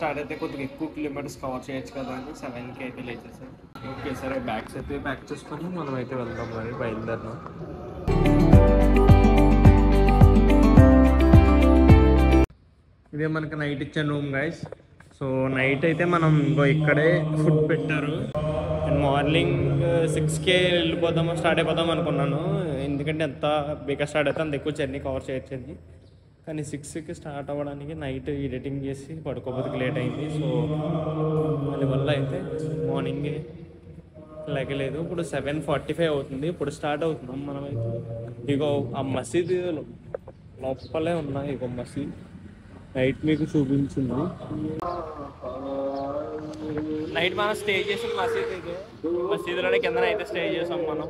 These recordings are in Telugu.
స్టార్ట్ అయితే కొద్దిగా ఎక్కువ కిలోమీటర్స్ కవర్ చేయొచ్చు కదా అని 7కి అయితే లేచేసాను. ఓకే సరే, బ్యాగ్స్ అయితే ప్యాక్ చేసుకొని మనం అయితే వెళ్దాం, మరి బయలుదేరినాం. ఇదే మనకి నైట్ ఇచ్చిన రూమ్ గైస్. సో నైట్ అయితే మనం ఇక్కడే ఫుడ్ పెట్టారు. మార్నింగ్ 6కే వెళ్ళిపోదాము, స్టార్ట్ అయిపోదాం అనుకున్నాను. ఎందుకంటే ఎంత బేగా స్టార్ట్ అయితే అంత ఎక్కువ జర్నీ కవర్ చేయొచ్చండి. కానీ 6కి స్టార్ట్ అవ్వడానికి నైట్ ఎడిటింగ్ చేసి పడుకోబోతుకి లేట్ అయింది. సో దానివల్ల అయితే మార్నింగే లేకలేదు. ఇప్పుడు 7:45 అవుతుంది. ఇప్పుడు స్టార్ట్ అవుతున్నాం మనమైతే. ఇగో ఆ మసీద్ లోపలే ఉన్నాయి. ఇగో మసీద్ నైట్ మీకు చూపించింది. నైట్ మనం స్టే చేసిన మసీద్ ఇది. మసీదులోనే కింద అయితే స్టే చేసాం మనం.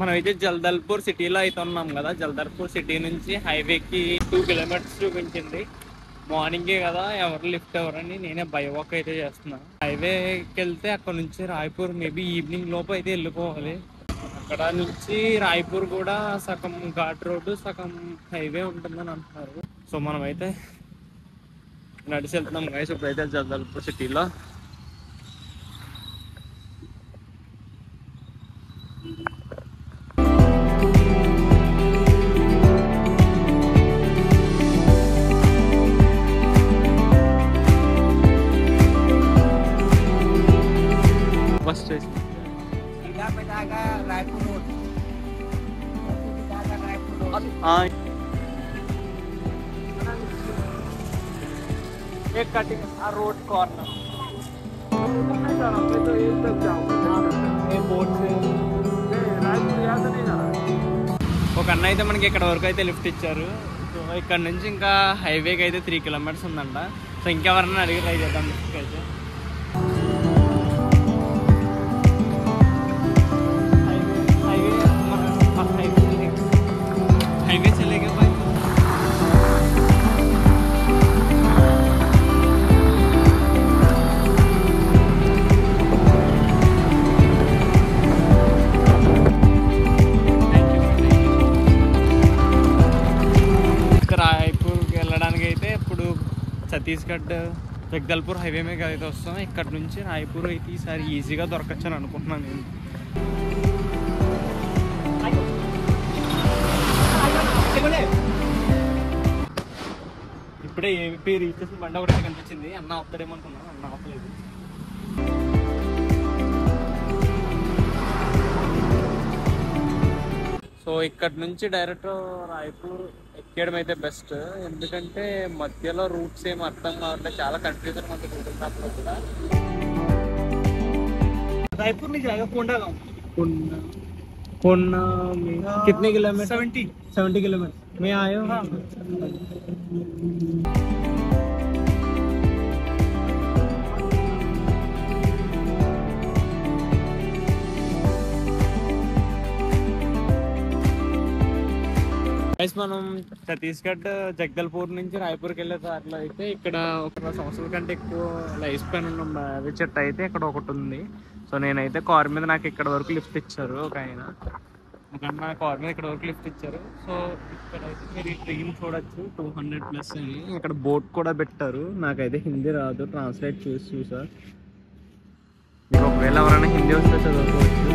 మనమైతే జల్దల్పూర్ సిటీలో అయితే ఉన్నాం కదా. జల్దల్పూర్ సిటీ నుంచి హైవేకి 2 కిలోమీటర్స్ చూపించింది. మార్నింగే కదా, ఎవరు లిఫ్ట్ ఎవరని నేనే బై వాక్ అయితే చేస్తున్నాను. హైవేకి వెళ్తే అక్కడ నుంచి రాయ్పూర్ మేబీ ఈవినింగ్ లోపు అయితే వెళ్ళిపోవాలి. అక్కడ నుంచి రాయ్పూర్ కూడా సగం ఘాట్ రోడ్డు సగం హైవే ఉంటుందని అంటున్నారు. సో మనం అయితే నడిచి వెళ్తున్నాం గైస్ ఇప్పుడైతే జల్దల్పూర్ సిటీలో. बस स्टेशन सीधा पे जाएगा रायपुर रोड। हाँ एक कटिंग रोड कॉर्नर तो ये तक जाऊंगा बोट से रायपुर याद नहीं जा रहा। ఒక అన్న అయితే మనకి ఇక్కడ వరకు అయితే లిఫ్ట్ ఇచ్చారు. సో ఇక్కడ నుంచి ఇంకా హైవేకి అయితే 3 కిలోమీటర్స్ ఉందంట. సో ఇంకెవరన్నా అడిగి ట్రై చేద్దాం లిఫ్ట్కి అయితే. हाईवे चलेगा भाई. రాయ్పూర్కి వెళ్ళడానికి అయితే ఇప్పుడు ఛత్తీస్గఢ్ జగదల్పూర్ హైవే మీద అయితే వస్తాం. ఇక్కడ నుంచి రాయ్పూర్ అయితే ఈసారి ఈజీగా దొరకచ్చు అని అనుకుంటున్నాను నేను. ఇప్పుడే ఏపీ రీచ్ చేసిన బండి ఒకటి కనిపించింది. అన్న ఆపుతాడేమనుకున్నాను, అన్న ఆపలేదు. సో ఇక్కడ నుంచి డైరెక్ట్ రాయ్పూర్ ఎక్కడం అయితే బెస్ట్. ఎందుకంటే మధ్యలో రూట్స్ ఏమి అర్థం కావట్లేదు, చాలా కన్ఫ్యూజన్ మనకి ఉంటుంది కూడా. रायपुर नहीं जाएगा, कोंडा गाँव। कोंडा में कितने किलोमीटर? 70 किलोमीटर में आए हो? हाँ। మనం ఛత్తీస్గఢ్ జగదల్పూర్ నుంచి రాయ్పూర్కి వెళ్ళే దారిలో అయితే ఇక్కడ 1 సంవత్సరాల కంటే ఎక్కువ లైఫ్ స్పాన్ ఉన్న మావి చెట్టు అయితే ఇక్కడ ఒకటి ఉంది. సో నేనైతే కార్ మీద నాకు ఇక్కడ వరకు లిఫ్ట్ ఇచ్చారు ఒక ఆయన. నా కార్ మీద ఇక్కడ వరకు లిఫ్ట్ ఇచ్చారు. సో ఇక్కడైతే మీరు ఈ ట్రైన్ చూడొచ్చు 200+ అని. ఇక్కడ బోట్ కూడా పెట్టారు. నాకైతే హిందీ రాదు, ట్రాన్స్లేట్ చూసా. మీకు ఒకవేళ ఎవరైనా హిందీ వస్తే చదువుకోవచ్చు.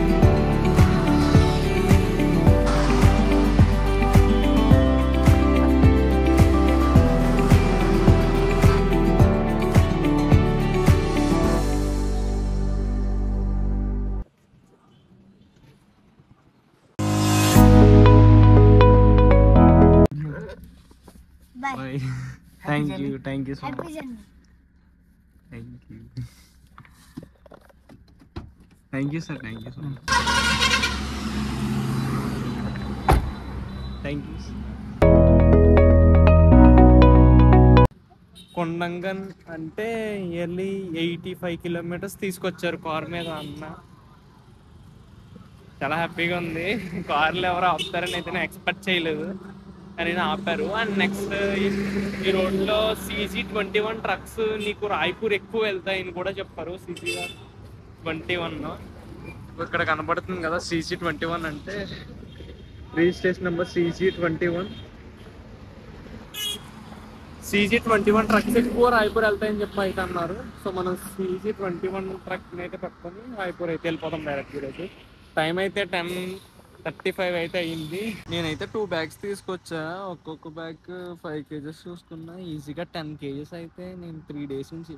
Bye. Thank you so much. Happy journey. Thank you sir, thank you so much. Thank you. కొండంగన్ అంటే ఇయర్లీ 85 కిలోమీటర్స్ తీసుకొచ్చారు కార్ మీద అన్న. చాలా హ్యాపీగా ఉంది. కార్లు ఎవరు ఆపుతారని అయితే నేను ఎక్స్పెక్ట్ చేయలేదు. అని ఆపారు. అండ్ నెక్స్ట్ ఈ రోడ్లో CG21 ట్రక్స్ నీకు రాయ్పూర్ ఎక్కువ వెళ్తాయని కూడా చెప్పారు. CG21 ఇక్కడ కనపడుతుంది కదా, CG21 అంటే రిజిస్ట్రేషన్ నెంబర్ CG21 ట్రక్స్ ఎక్కువ రాయ్పూర్ వెళ్తాయని చెప్పి అయితే అన్నారు. సో మనం CG21 ట్రక్ అయితే పట్టుకొని రాయ్పూర్ అయితే వెళ్ళిపోతాం డైరెక్ట్ ఈరోజు. టైం అయితే 10:35 అయితే అయ్యింది. నేనైతే 2 బ్యాగ్స్ తీసుకొచ్చా. ఒక్కొక్క బ్యాగ్ 5 kgs చూసుకున్నా. ఈజీగా 10 kgs అయితే నేను 3 days నుంచి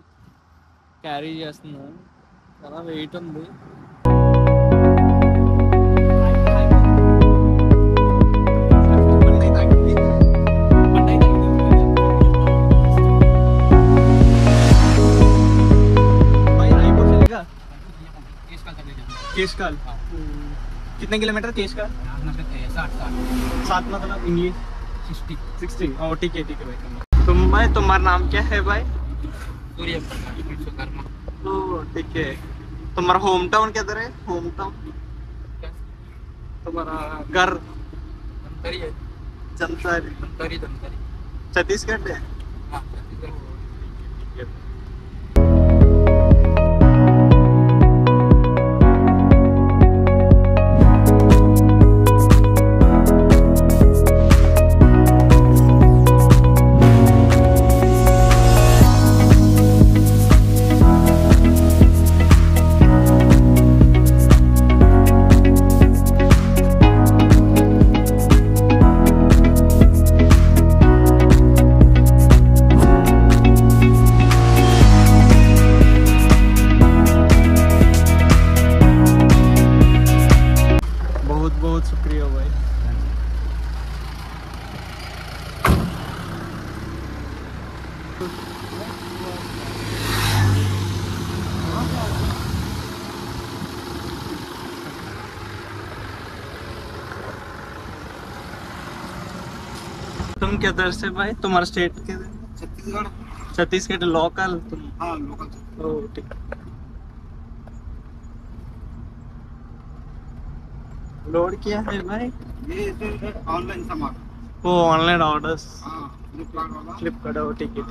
క్యారీ చేస్తున్నా. చాలా వెయిట్ ఉంది. केशकाल कितने किलोमीटर केशकाल? 60 मतलब इंग्लिश 60। ओ ठीक है भाई। भाई तुम्हारा नाम क्या है भाई? ओ ठीक है। तुम्हारा होम टाउन किधर है? होम टाउन तुम्हारा घर जनतारी छत्तीसगढ़ है। बहुत शुक्रिया भाई। तुम किधर से भाई? तुम्हारा स्टेट किधर? छत्तीसगढ़ लोकल तुम? हाँ लोकल। ओ ठीक। लोड किया है भाई? ये ऑनलाइन सामान। वो ऑनलाइन ऑर्डर्स? हाँ फ्लिपकार्ट वाला। ठीक है।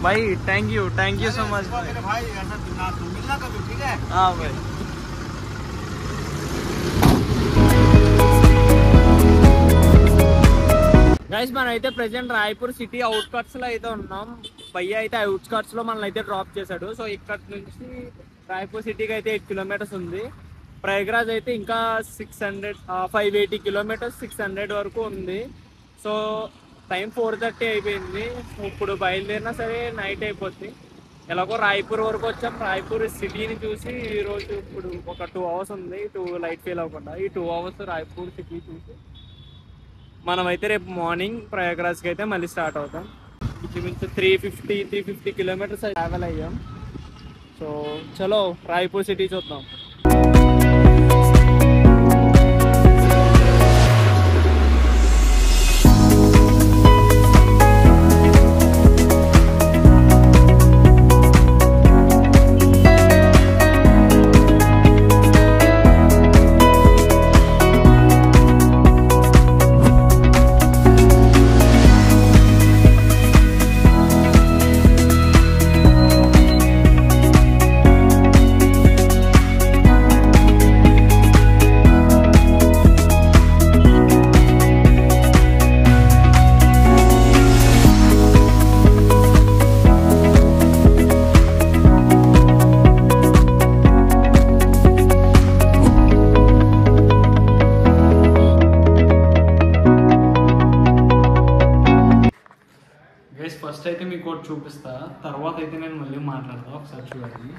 भाई थैंक यू सो मच भाई। ऐसा मिलना कभी, ठीक है? हाँ भाई। గైస్ మనం అయితే ప్రెసెంట్ రాయ్పూర్ సిటీ అవుట్కట్స్ లో అయితే ఉన్నాం. భయ్య అయితే అవుట్కట్స్ లో మనల్ని అయితే డ్రాప్ చేశాడు. సో ఇక్కడ నుంచి రాయ్పూర్ సిటీకి అయితే 8 kilometers ఉంది. ప్రయాగ్రాజ్ అయితే ఇంకా 580 kilometers 600 వరకు ఉంది. సో టైం 4:30 అయిపోయింది. ఇప్పుడు బయలుదేరినా సరే నైట్ అయిపోద్ది. ఎలాగో రాయ్పూర్ వరకు వచ్చాం. రాయ్పూర్ సిటీని చూసి ఈరోజు ఇప్పుడు ఒక 2 hours ఉంది, 2 లైట్ ఫెయిల్ అవ్వకుండా. ఈ 2 hours రాయ్పూర్ సిటీ చూసి మనమైతే రేపు మార్నింగ్ ప్రయాగ్రాజ్కి అయితే మళ్ళీ స్టార్ట్ అవుతాం. ఇంచుమించు 350 kilometers ట్రావెల్ అయ్యాం. సో చలో రాయ్పూర్ సిటీ చూద్దాం. ఫస్ట్ అయితే మీకు ఒకటి చూపిస్తా, తర్వాత అయితే నేను మళ్ళీ మాట్లాడతా. ఒకసారి చూడండి.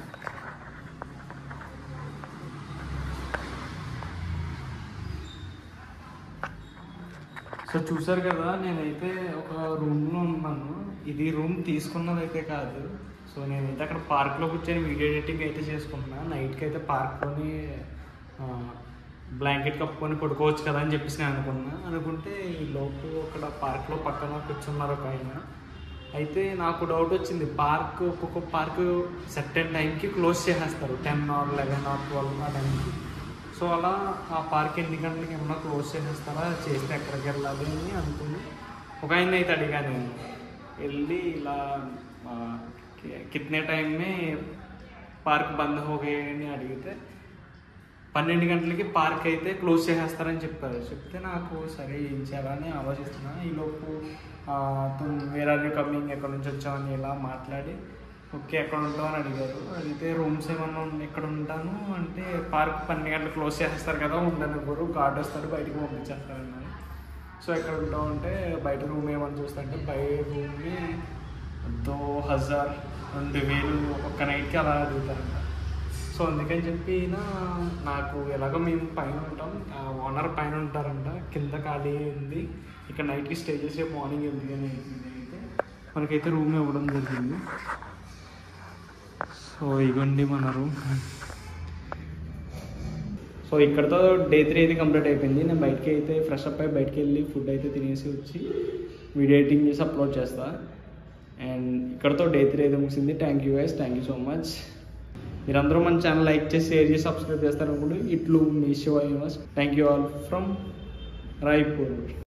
సో చూసారు కదా, నేనైతే ఒక రూమ్లో ఉన్నాను. ఇది రూమ్ తీసుకున్నదైతే కాదు. సో నేనైతే అక్కడ పార్క్లో కూర్చొని వీడియో ఎడిటింగ్ అయితే చేసుకుంటున్నా. నైట్కి అయితే పార్క్లోని బ్లాంకెట్ కప్పుకొని పడుకోవచ్చు కదా అని చెప్పేసి నేను అనుకుంటే ఈ లోపు అక్కడ పార్క్లో పక్కన కూర్చున్నారు ఒక ఆయన. అయితే నాకు డౌట్ వచ్చింది, ఒక్కొక్క పార్క్ సర్టెన్ టైంకి క్లోజ్ చేసేస్తారు, 10 or 11 or 12 ఆ టైంకి. సో అలా ఆ పార్క్ ఎన్ని గంటలకి ఏమన్నా క్లోజ్ చేసేస్తారా, చేస్తే ఎక్కడికి వెళ్ళాలి అని అనుకుని ఒక ఆయన అయితే అడిగాను. నేను వెళ్ళి ఇలా కితనే టైం మే పార్క్ బంద్ హో గయే అని అడిగితే 12 గంటలకి పార్క్ అయితే క్లోజ్ చేసేస్తారని చెప్పారు. చెప్తే నాకు సరే ఏం చేయాలని ఆలోచిస్తున్నా. ఈలోపు వేరే కమింగ్ ఎక్కడి నుంచి వచ్చామని ఇలా మాట్లాడి ఓకే ఎక్కడ ఉంటావు అని అడిగారు. అడిగితే రూమ్స్ ఏమన్నా ఎక్కడ ఉంటాను అంటే పార్క్ 12 గంటలకు క్లోజ్ చేసేస్తారు కదా, ఉండను ఎవరు, గార్డ్ వస్తారు బయటకు పంపించేస్తారన్నారు. సో ఎక్కడ ఉంటావు అంటే బయట రూమ్ ఏమని చూస్తుంటే బయట రూమ్ని 2000 ఒక్క నైట్కి అలా అడుగుతారంట. సో అందుకని చెప్పి నాకు ఎలాగో మేము పైన ఉంటాం, ఓనర్ పైన ఉంటారంట, కింద ఖాళీ ఉంది, ఇక్కడ నైట్కి స్టే చేసి మార్నింగ్ ఎందుకని అయితే మనకైతే రూమ్ ఇవ్వడం జరిగింది. సో ఇవ్వండి మన రూమ్. సో ఇక్కడతో డే 3 అయితే కంప్లీట్ అయిపోయింది. నేను బయటికి అయితే ఫ్రెష్ అప్ అయ్యి బయటికి వెళ్ళి ఫుడ్ అయితే తినేసి వచ్చి వీడియో ఎడిటింగ్ చేసి అప్లోడ్ చేస్తా. అండ్ ఇక్కడతో డే 3 అయితే ముగిసింది. Thank you guys, thank you so much. మీరందరూ మన ఛానల్ లైక్ చేసి షేర్ చేసి సబ్స్క్రైబ్ చేస్తారనుకుంటూ ఇట్లు మీ Shiva universe. Thank you all from Raipur.